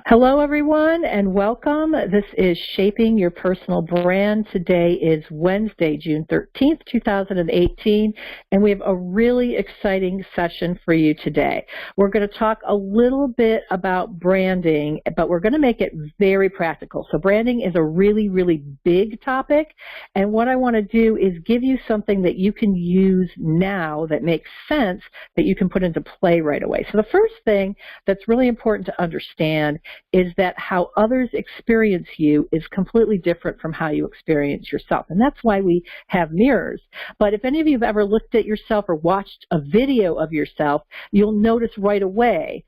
Hello, everyone, and welcome. This is Shaping Your Personal Brand. Today is Wednesday, June 13th, 2018, and we have a really exciting session for you today. We're going to talk a little bit about branding, but we're going to make it very practical. So branding is a really, really big topic, and what I want to do is give you something that you can use now that makes sense that you can put into play right away. So the first thing that's really important to understand is that how others experience you is completely different from how you experience yourself. And that's why we have mirrors. But if any of you have ever looked at yourself or watched a video of yourself, you'll notice right away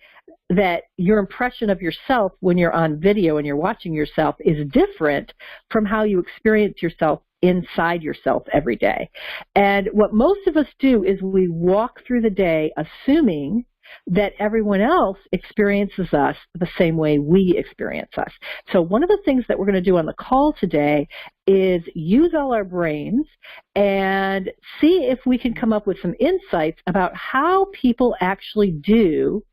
that your impression of yourself when you're on video and you're watching yourself is different from how you experience yourself inside yourself every day. And what most of us do is we walk through the day assuming that everyone else experiences us the same way we experience us. So one of the things that we're going to do on the call today is use all our brains and see if we can come up with some insights about how people actually do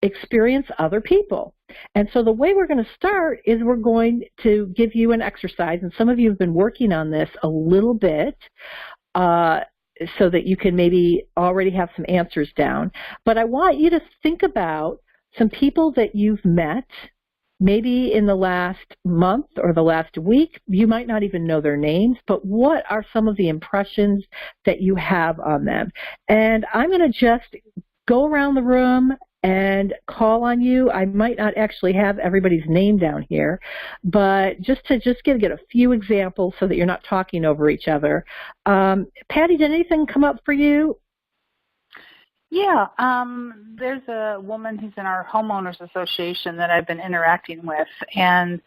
experience other people. And so the way we're going to start is we're going to give you an exercise, and some of you have been working on this a little bit, so that you can maybe already have some answers down. But I want you to think about some people that you've met, maybe in the last month or the last week. You might not even know their names, but what are some of the impressions that you have on them? And I'm going to just go around the room and call on you. I might not actually have everybody's name down here, but just to get a few examples so that you're not talking over each other. Patty, did anything come up for you? Yeah, there's a woman who's in our homeowners association that I've been interacting with, and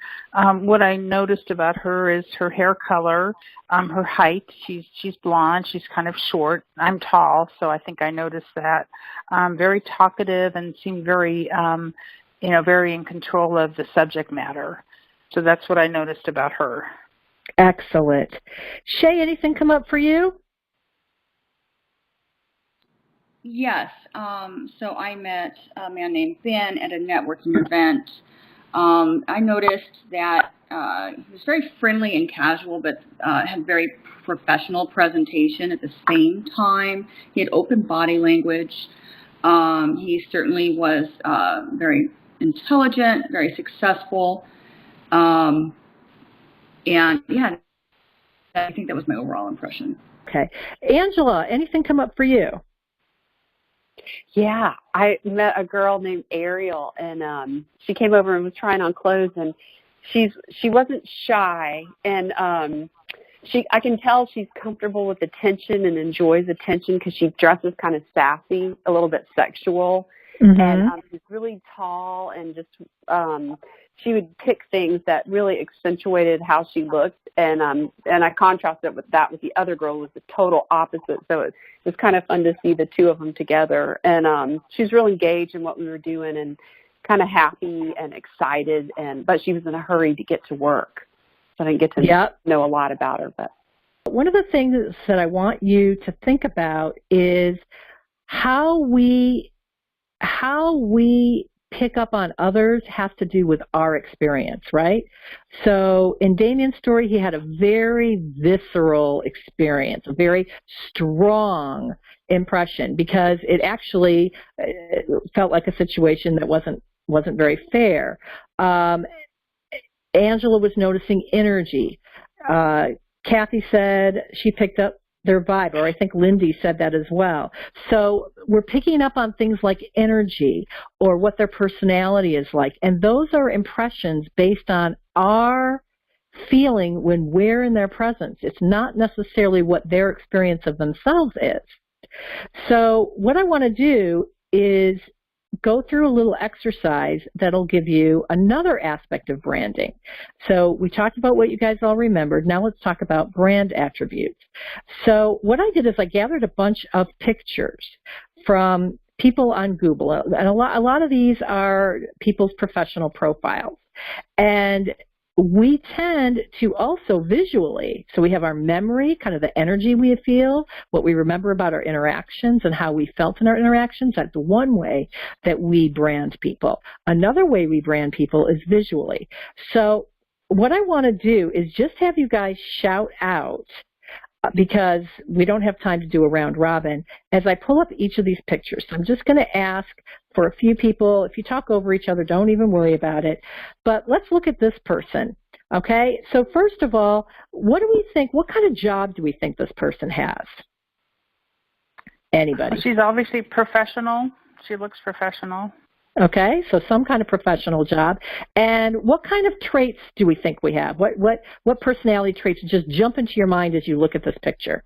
what I noticed about her is her hair color, her height. She's blonde. She's kind of short. I'm tall, so I think I noticed that. Very talkative and seemed very, very in control of the subject matter. So that's what I noticed about her. Excellent. Shay, anything come up for you? Yes. So I met a man named Ben at a networking event. I noticed that he was very friendly and casual, but had very professional presentation at the same time. He had open body language. He certainly was very intelligent, very successful. And yeah, I think that was my overall impression. Okay. Angela, anything come up for you? Yeah, I met a girl named Ariel, and she came over and was trying on clothes, and she wasn't shy, and I can tell she's comfortable with attention and enjoys attention because she dresses kind of sassy, a little bit sexual, and she's really tall, and just she would pick things that really accentuated how she looked, and I contrasted with the other girl who was the total opposite. So it was kind of fun to see the two of them together. And she was really engaged in what we were doing and kind of happy and excited. But she was in a hurry to get to work, so I didn't get to know a lot about her. But one of the things that I want you to think about is how we pick up on others has to do with our experience, right? So in Damien's story, he had a very visceral experience, a very strong impression, because it actually felt like a situation that wasn't very fair. Angela was noticing energy. Kathy said she picked up their vibe, or I think Lindy said that as well. So we're picking up on things like energy or what their personality is like, and those are impressions based on our feeling when we're in their presence. It's not necessarily what their experience of themselves is. So what I want to do is go through a little exercise that'll give you another aspect of branding. So we talked about what you guys all remembered. Now let's talk about brand attributes. So what I did is I gathered a bunch of pictures from people on Google, and a lot of these are people's professional profiles. And we tend to also visually, so we have our memory, kind of the energy we feel, what we remember about our interactions and how we felt in our interactions. That's one way that we brand people. Another way we brand people is visually. So what I want to do is just have you guys shout out, because we don't have time to do a round robin, as I pull up each of these pictures. So I'm just going to ask for a few people. If you talk over each other, don't even worry about it. But let's look at this person, okay? So first of all, what do we think, what kind of job do we think this person has? Anybody? She's obviously professional. She looks professional. Okay, so some kind of professional job. And what kind of traits do we think we have? What personality traits just jump into your mind as you look at this picture?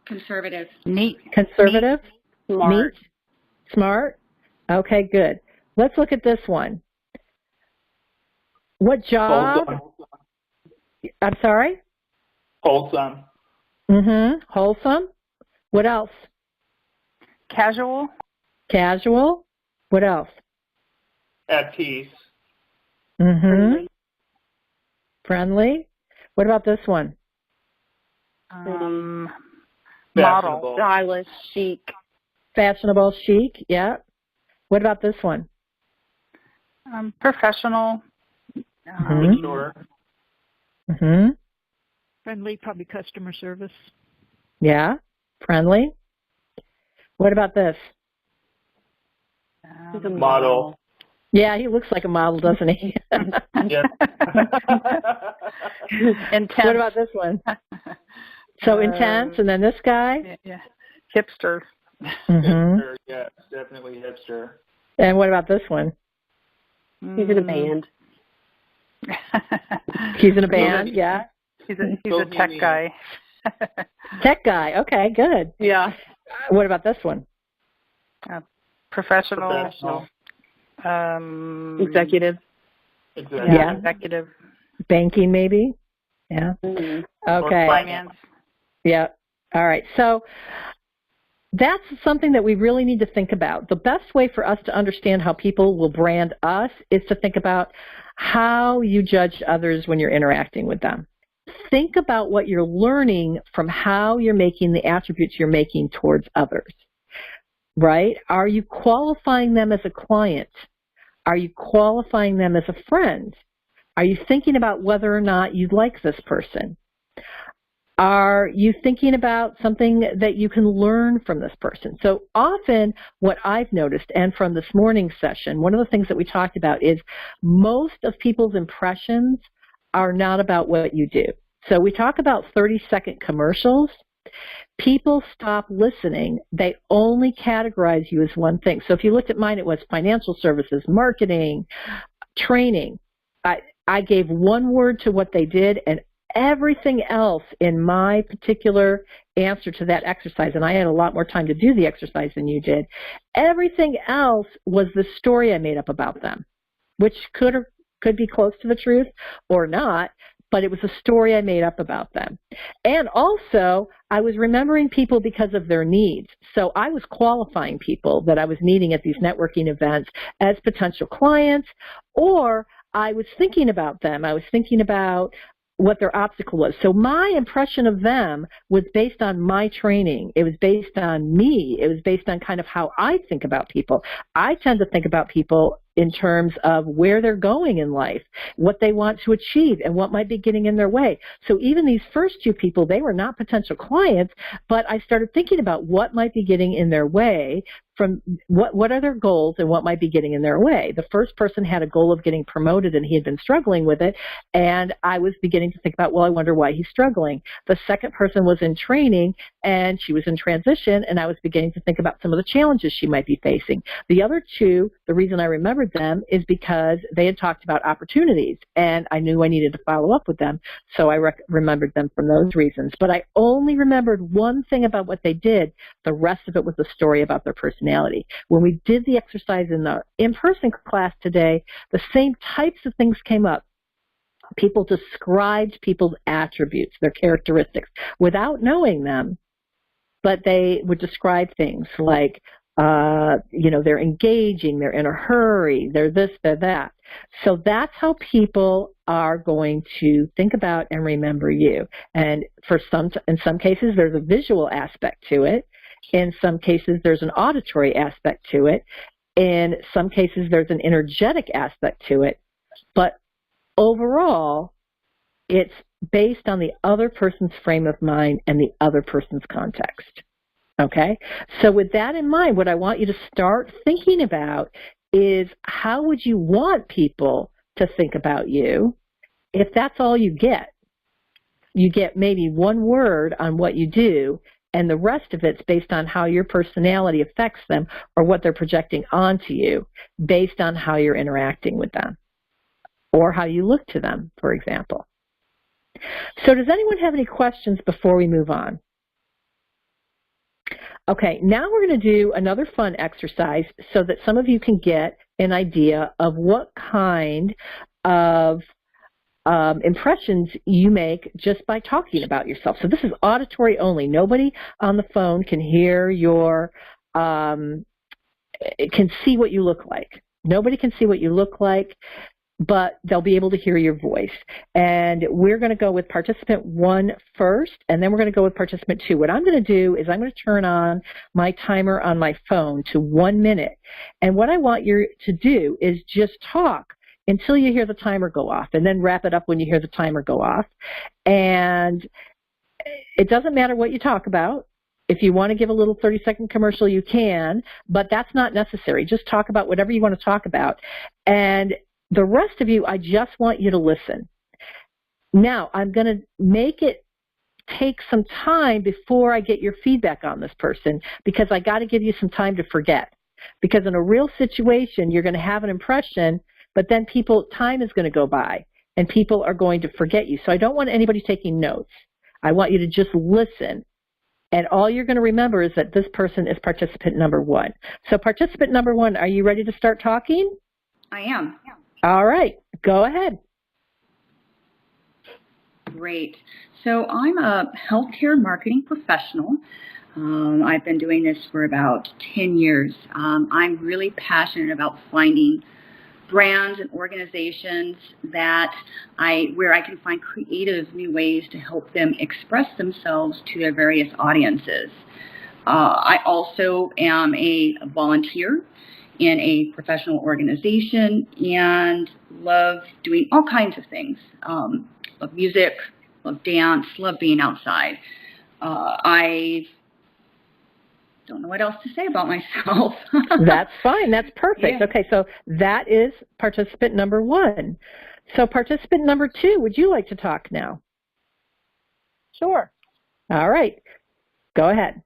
Conservative. Neat. Conservative? Neat. Smart. Neat? Smart? Okay, good. Let's look at this one. What job? I'm sorry? Wholesome. Wholesome. What else? Casual. Casual. What else? At peace. Friendly. What about this one? Model. Stylish, chic. Fashionable, chic. Yeah. What about this one? Professional. Mature. Friendly, probably customer service. Yeah. Friendly. What about this? He's a Model. Yeah, he looks like a model, doesn't he? Yes. Intense. What about this one? So intense, and then this guy? Yeah. Hipster. Hipster, yes, definitely hipster. And what about this one? He's in a band. He's in a band, yeah. He's a tech guy. Tech guy, okay, good. Yeah. What about this one? Professional. Executive. Exactly. Yeah. Executive. Banking, maybe? Yeah. Mm-hmm. Okay. Or Finance. Yeah. All right. So that's something that we really need to think about. The best way for us to understand how people will brand us is to think about how you judge others when you're interacting with them. Think about what you're learning from how you're making the attributes you're making towards others, right? Are you qualifying them as a client? Are you qualifying them as a friend? Are you thinking about whether or not you like this person? Are you thinking about something that you can learn from this person? So often what I've noticed, and from this morning's session, one of the things that we talked about is most of people's impressions are not about what you do. So we talk about 30-second commercials. People stop listening. They only categorize you as one thing. So if you looked at mine, it was financial services, marketing, training. I gave one word to what they did, and everything else in my particular answer to that exercise, and I had a lot more time to do the exercise than you did, everything else was the story I made up about them, which could be close to the truth or not, but it was a story I made up about them. And also, I was remembering people because of their needs. So I was qualifying people that I was meeting at these networking events as potential clients, or I was thinking about them. I was thinking about what their obstacle was. So my impression of them was based on my training. It was based on me. It was based on kind of how I think about people. I tend to think about people in terms of where they're going in life, what they want to achieve, and what might be getting in their way. So even these first two people, they were not potential clients, but I started thinking about what might be getting in their way, from what are their goals and what might be getting in their way. The first person had a goal of getting promoted, and he had been struggling with it, and I was beginning to think about, well, I wonder why he's struggling. The second person was in training, and she was in transition, and I was beginning to think about some of the challenges she might be facing. The other two, the reason I remembered them is because they had talked about opportunities, and I knew I needed to follow up with them, so I remembered them from those reasons. But I only remembered one thing about what they did. The rest of it was a story about their personality. When we did the exercise in the in-person class today, the same types of things came up. People described people's attributes, their characteristics, without knowing them, but they would describe things like they're engaging, they're in a hurry, they're this, they're that. So that's how people are going to think about and remember you. And in some cases, there's a visual aspect to it. In some cases, there's an auditory aspect to it. In some cases, there's an energetic aspect to it. But overall, it's based on the other person's frame of mind and the other person's context. Okay? So with that in mind, what I want you to start thinking about is how would you want people to think about you if that's all you get? You get maybe one word on what you do, and the rest of it's based on how your personality affects them or what they're projecting onto you based on how you're interacting with them or how you look to them, for example. So does anyone have any questions before we move on? Okay, now we're going to do another fun exercise so that some of you can get an idea of what kind of impressions you make just by talking about yourself. So this is auditory only. Nobody on the phone can hear can see what you look like. Nobody can see what you look like, but they'll be able to hear your voice. And we're going to go with participant 1 first, and then we're going to go with participant 2. What I'm going to do is I'm going to turn on my timer on my phone to 1 minute. And what I want you to do is just talk until you hear the timer go off, and then wrap it up when you hear the timer go off. And it doesn't matter what you talk about. If you want to give a little 30-second commercial, you can, but that's not necessary. Just talk about whatever you want to talk about. And the rest of you, I just want you to listen. Now, I'm going to make it take some time before I get your feedback on this person because I got to give you some time to forget. Because in a real situation, you're going to have an impression, but then time is going to go by, and people are going to forget you. So I don't want anybody taking notes. I want you to just listen. And all you're going to remember is that this person is participant number 1. So participant number 1, are you ready to start talking? I am. All right. Go ahead. Great. So I'm a healthcare marketing professional. I've been doing this for about 10 years. I'm really passionate about finding brands and organizations where I can find creative new ways to help them express themselves to their various audiences. I also am a volunteer in a professional organization and love doing all kinds of things. Love music, love dance, love being outside. I don't know what else to say about myself. That's fine. That's perfect. Yeah. Okay, so that is participant number 1. So participant number 2, would you like to talk now? Sure. All right. Go ahead.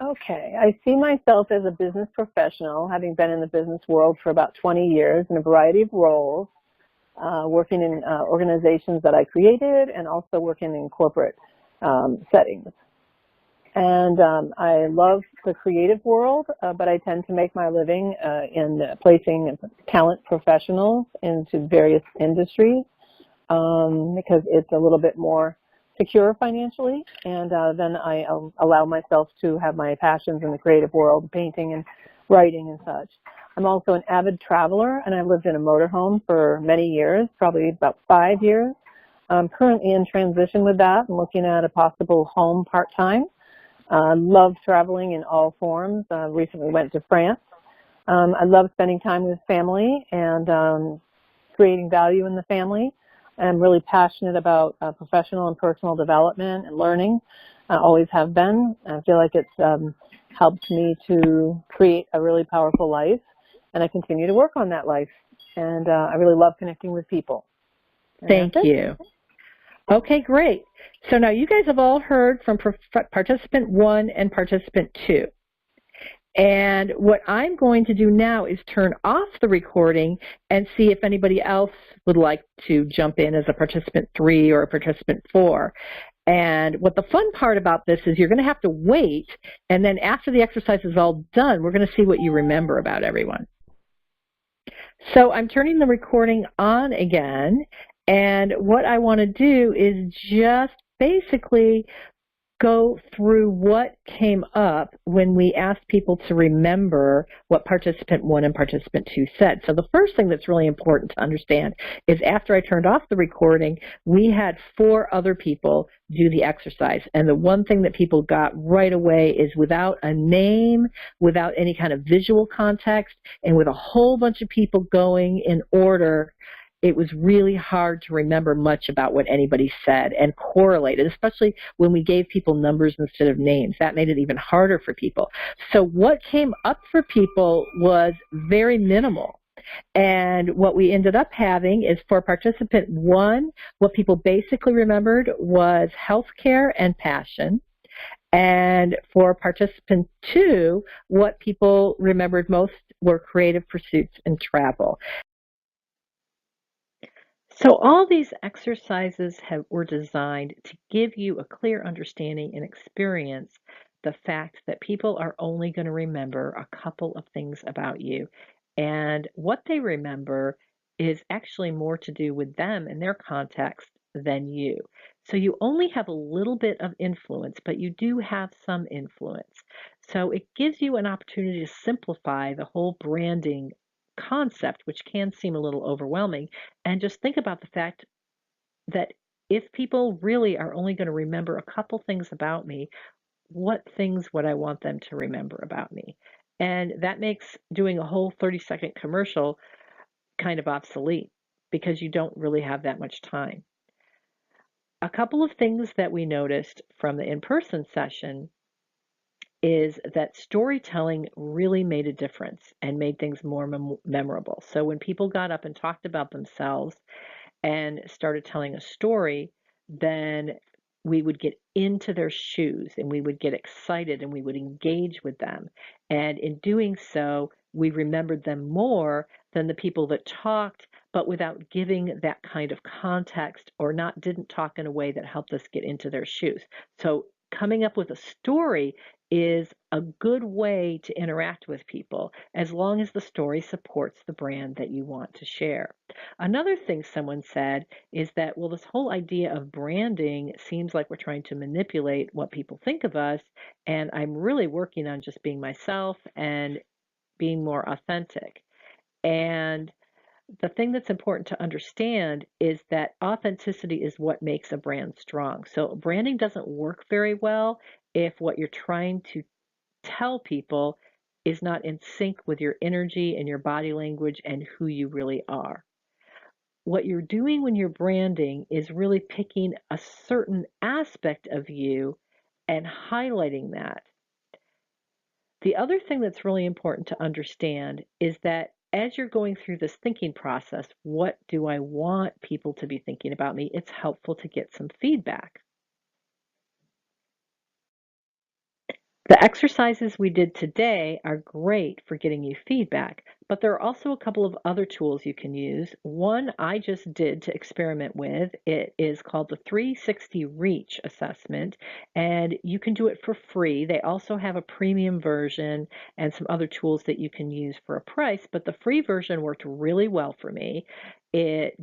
Okay. I see myself as a business professional, having been in the business world for about 20 years in a variety of roles, working in organizations that I created and also working in corporate settings. And I love the creative world, but I tend to make my living in placing talent professionals into various industries because it's a little bit more secure financially. And then I allow myself to have my passions in the creative world, painting and writing and such. I'm also an avid traveler, and I've lived in a motorhome for many years, probably about 5 years. I'm currently in transition with that. I'm looking at a possible home part-time. Love traveling in all forms. Recently went to France. I love spending time with family and creating value in the family. I'm really passionate about professional and personal development and learning. I always have been. I feel like it's helped me to create a really powerful life, and I continue to work on that life. And I really love connecting with people. Thank you. Okay, great. So now you guys have all heard from participant 1 and participant 2. And what I'm going to do now is turn off the recording and see if anybody else would like to jump in as a participant 3 or a participant 4. And what the fun part about this is you're going to have to wait, and then after the exercise is all done, we're going to see what you remember about everyone. So I'm turning the recording on again, and what I want to do is just basically go through what came up when we asked people to remember what participant 1 and participant 2 said. So the first thing that's really important to understand is after I turned off the recording, we had 4 other people do the exercise. And the one thing that people got right away is without a name, without any kind of visual context, and with a whole bunch of people going in order, it was really hard to remember much about what anybody said and correlate it, especially when we gave people numbers instead of names. That made it even harder for people. So what came up for people was very minimal. And what we ended up having is for participant 1, what people basically remembered was healthcare and passion. And for participant 2, what people remembered most were creative pursuits and travel. So all these exercises were designed to give you a clear understanding and experience the fact that people are only going to remember a couple of things about you. And what they remember is actually more to do with them and their context than you. So you only have a little bit of influence, but you do have some influence. So it gives you an opportunity to simplify the whole branding concept, which can seem a little overwhelming, and just think about the fact that if people really are only going to remember a couple things about me, what things would I want them to remember about me? And that makes doing a whole 30-second commercial kind of obsolete because you don't really have that much time. A couple of things that we noticed from the in-person session is that storytelling really made a difference and made things more memorable. So when people got up and talked about themselves and started telling a story, then we would get into their shoes and we would get excited and we would engage with them. And in doing so, we remembered them more than the people that talked, but without giving that kind of context or didn't talk in a way that helped us get into their shoes. So coming up with a story is a good way to interact with people as long as the story supports the brand that you want to share. Another thing someone said is that, well, this whole idea of branding seems like we're trying to manipulate what people think of us, and I'm really working on just being myself and being more authentic. And the thing that's important to understand is that authenticity is what makes a brand strong. So branding doesn't work very well if what you're trying to tell people is not in sync with your energy and your body language and who you really are. What you're doing when you're branding is really picking a certain aspect of you and highlighting that. The other thing that's really important to understand is that as you're going through this thinking process, what do I want people to be thinking about me? It's helpful to get some feedback. The exercises we did today are great for getting you feedback, but there are also a couple of other tools you can use. One I just did to experiment with. It is called the 360 Reach Assessment, and you can do it for free. They also have a premium version and some other tools that you can use for a price, but the free version worked really well for me. It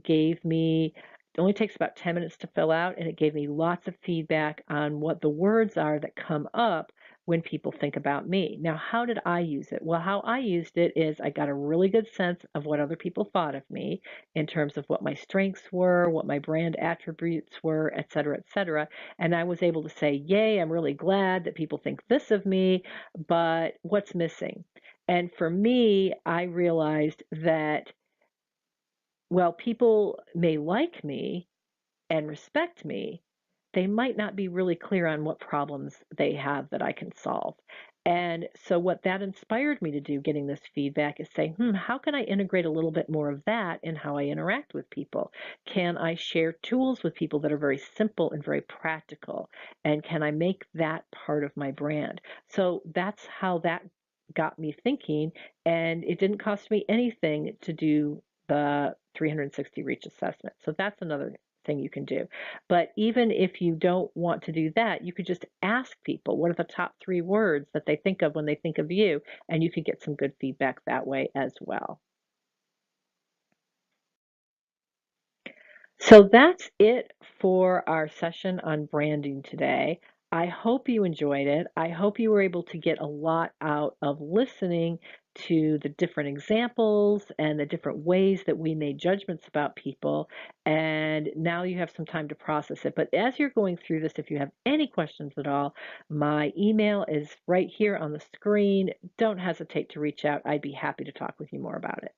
only takes about 10 minutes to fill out, and it gave me lots of feedback on what the words are that come up when people think about me. Now, how did I use it? Well, how I used it is I got a really good sense of what other people thought of me in terms of what my strengths were, what my brand attributes were, et cetera, and I was able to say, yay, I'm really glad that people think this of me, but what's missing? And for me, I realized that, well, people may like me and respect me, they might not be really clear on what problems they have that I can solve. And so what that inspired me to do, getting this feedback, is say, how can I integrate a little bit more of that in how I interact with people? Can I share tools with people that are very simple and very practical? And can I make that part of my brand? So that's how that got me thinking. And it didn't cost me anything to do the 360 Reach assessment. So that's another thing you can do. But even if you don't want to do that, you could just ask people what are the top 3 words that they think of when they think of you, and you could get some good feedback that way as well. So that's it for our session on branding today. I hope you enjoyed it. I hope you were able to get a lot out of listening to the different examples and the different ways that we made judgments about people. And now you have some time to process it. But as you're going through this, if you have any questions at all, my email is right here on the screen. Don't hesitate to reach out. I'd be happy to talk with you more about it.